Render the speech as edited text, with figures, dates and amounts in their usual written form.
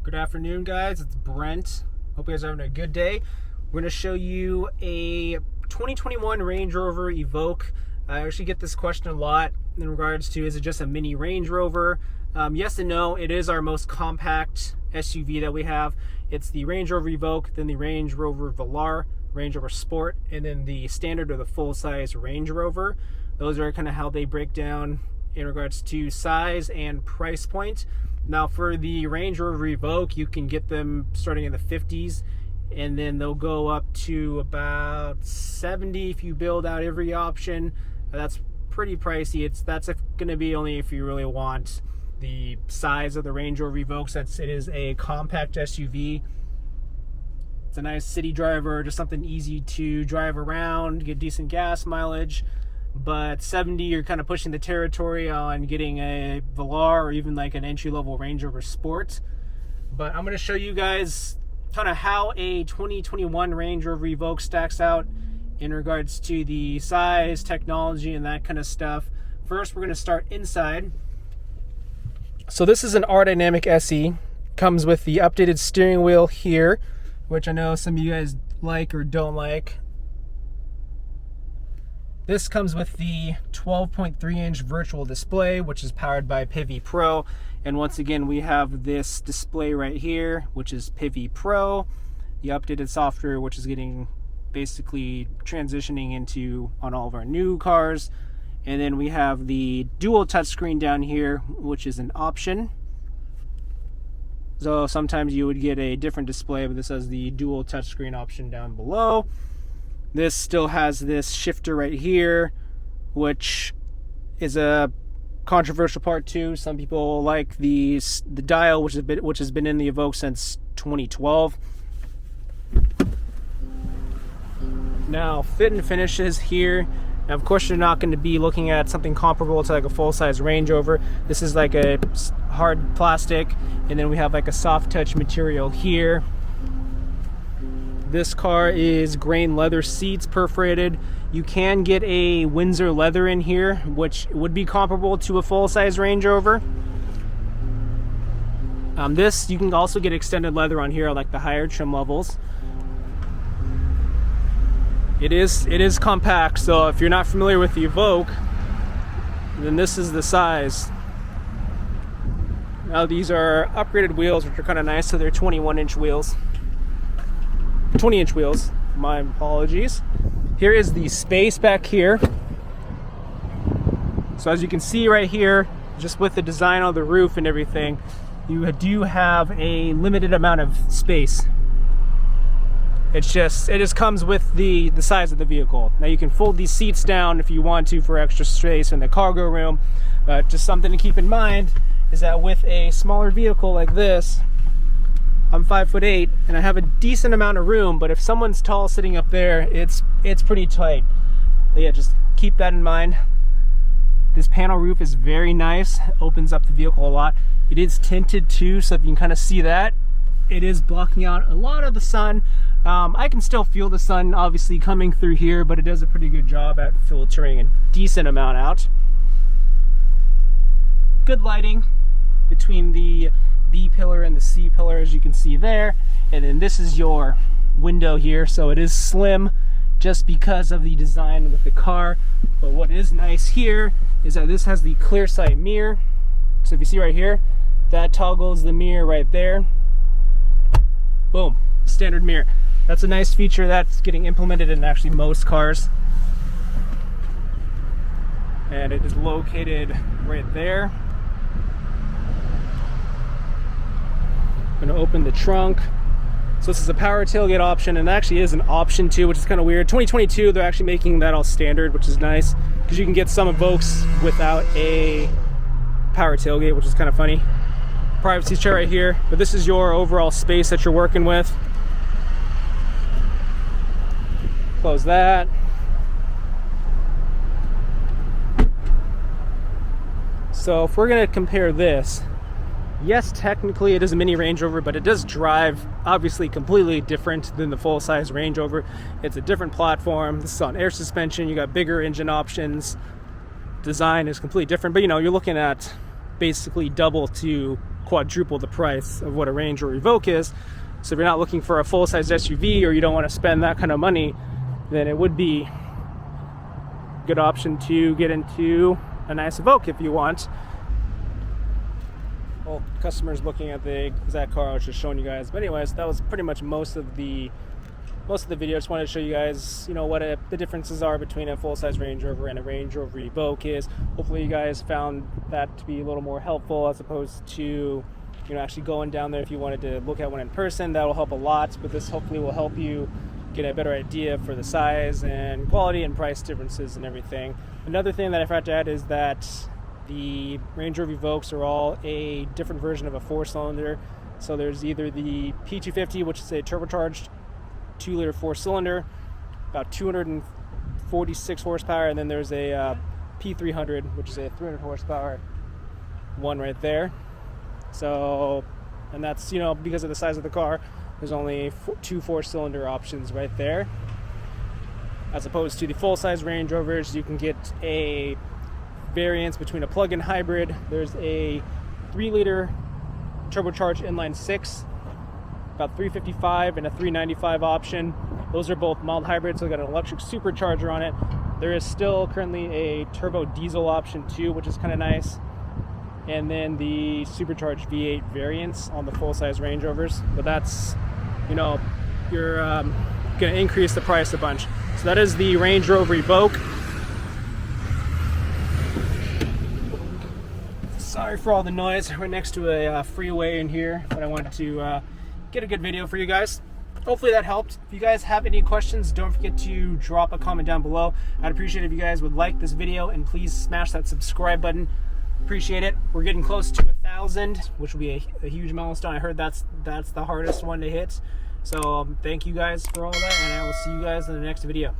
Good afternoon, guys. It's Brent. Hope you guys are having a good day. We're going to show you a 2021 Range Rover Evoque. I actually get this question a lot in regards to, is it just a mini Range Rover? Yes and no. It is our most compact SUV that we have. It's the Range Rover Evoque, then the Range Rover Velar, Range Rover Sport, and then the standard or the full-size Range Rover. Those are kind of how they break down in regards to size and price point. Now for the Range Rover Evoque, you can get them starting in the 50s, and then they'll go up to about 70 if you build out every option. That's pretty pricey. That's going to be only if you really want the size of the Range Rover Evoque, since it is a compact SUV. It's a nice city driver, just something easy to drive around, get decent gas mileage. But 70, you're kind of pushing the territory on getting a Velar or even like an entry-level Range Rover Sport. But I'm going to show you guys kind of how a 2021 Range Rover Evoque stacks out in regards to the size, technology, and that kind of stuff. First, we're going to start inside. So this is an R-Dynamic SE. Comes with the updated steering wheel here, which I know some of you guys like or don't like. This comes with the 12.3-inch virtual display, which is powered by Pivi Pro. And once again, we have this display right here, which is Pivi Pro. The updated software, which is getting basically transitioning into on all of our new cars. And then we have the dual touchscreen down here, which is an option. So sometimes you would get a different display, but this has the dual touchscreen option down below. This still has this shifter right here, which is a controversial part too. Some people like the dial, which has been in the Evoque since 2012. Now, fit and finishes here. Now, of course, you're not going to be looking at something comparable to like a full-size Range Rover. This is like a hard plastic, and then we have like a soft touch material here. This car is grain leather seats, perforated. You can get a Windsor leather in here, which would be comparable to a full-size Range Rover. This, you can also get extended leather on here, like the higher trim levels. It is compact, so if you're not familiar with the Evoque, then this is the size. Now these are upgraded wheels, which are kind of nice, so they're 21-inch wheels. 20-inch wheels, my apologies. Here is the space back here. So as you can see right here, just with the design on the roof and everything, you do have a limited amount of space. It just comes with the size of the vehicle. Now you can fold these seats down if you want to for extra space in the cargo room, but just something to keep in mind is that with a smaller vehicle like this, I'm 5'8" and I have a decent amount of room, but if someone's tall sitting up there, it's pretty tight. But yeah, just keep that in mind. This panel roof is very nice, opens up the vehicle a lot. It is tinted too, so if you can kind of see that, it is blocking out a lot of the sun. I can still feel the sun obviously coming through here, but it does a pretty good job at filtering a decent amount out. Good lighting between the B pillar and the C pillar, as you can see there. And then this is your window here, so it is slim just because of the design with the car. But what is nice here is that this has the clear sight mirror. So if you see right here, that toggles the mirror right there. Boom, standard mirror. That's a nice feature that's getting implemented in actually most cars. And it is located right there. I'm going to open the trunk. So this is a power tailgate option, and it actually is an option too, which is kind of weird. 2022, they're actually making that all standard, which is nice, because you can get some Evoques without a power tailgate, which is kind of funny. Privacy chair right here, but this is your overall space that you're working with. Close that. So if we're going to compare this, yes, technically it is a mini Range Rover, but it does drive obviously completely different than the full-size Range Rover. It's a different platform. This is on air suspension. You got bigger engine options. Design is completely different, but you know, you're looking at basically double to quadruple the price of what a Range Rover Evoque is. So if you're not looking for a full-size SUV, or you don't want to spend that kind of money, then it would be a good option to get into a nice Evoque if you want. Well, customers looking at the exact car I was just showing you guys. But anyways, that was pretty much most of the video. I just wanted to show you guys, you know, what the differences are between a full-size Range Rover and a Range Rover Evoque is. Hopefully you guys found that to be a little more helpful, as opposed to, you know, actually going down there. If you wanted to look at one in person, that will help a lot, but this hopefully will help you get a better idea for the size and quality and price differences and everything. Another thing that I forgot to add is that the Range Rover Evoques are all a different version of a 4-cylinder. So there's either the P250, which is a turbocharged 2-liter 4-cylinder, about 246 horsepower, and then there's a P300, which is a 300 horsepower one right there. So, and that's, you know, because of the size of the car, there's only 2 4-cylinder options right there. As opposed to the full-size Range Rovers, you can get a variance between a plug-in hybrid. There's a 3-liter turbocharged inline 6, about 355, and a 395 option. Those are both mild hybrids, so they got an electric supercharger on it. There is still currently a turbo diesel option too, which is kind of nice. And then the supercharged V8 variants on the full-size Range Rovers. But that's, you know, you're going to increase the price a bunch. So that is the Range Rover Evoque. Sorry for all the noise. We're next to a freeway in here, but I wanted to get a good video for you guys. Hopefully that helped. If you guys have any questions, don't forget to drop a comment down below. I'd appreciate it if you guys would like this video, and please smash that subscribe button. Appreciate it. We're getting close to 1,000, which will be a huge milestone. I heard that's the hardest one to hit. So thank you guys for all that, and I will see you guys in the next video.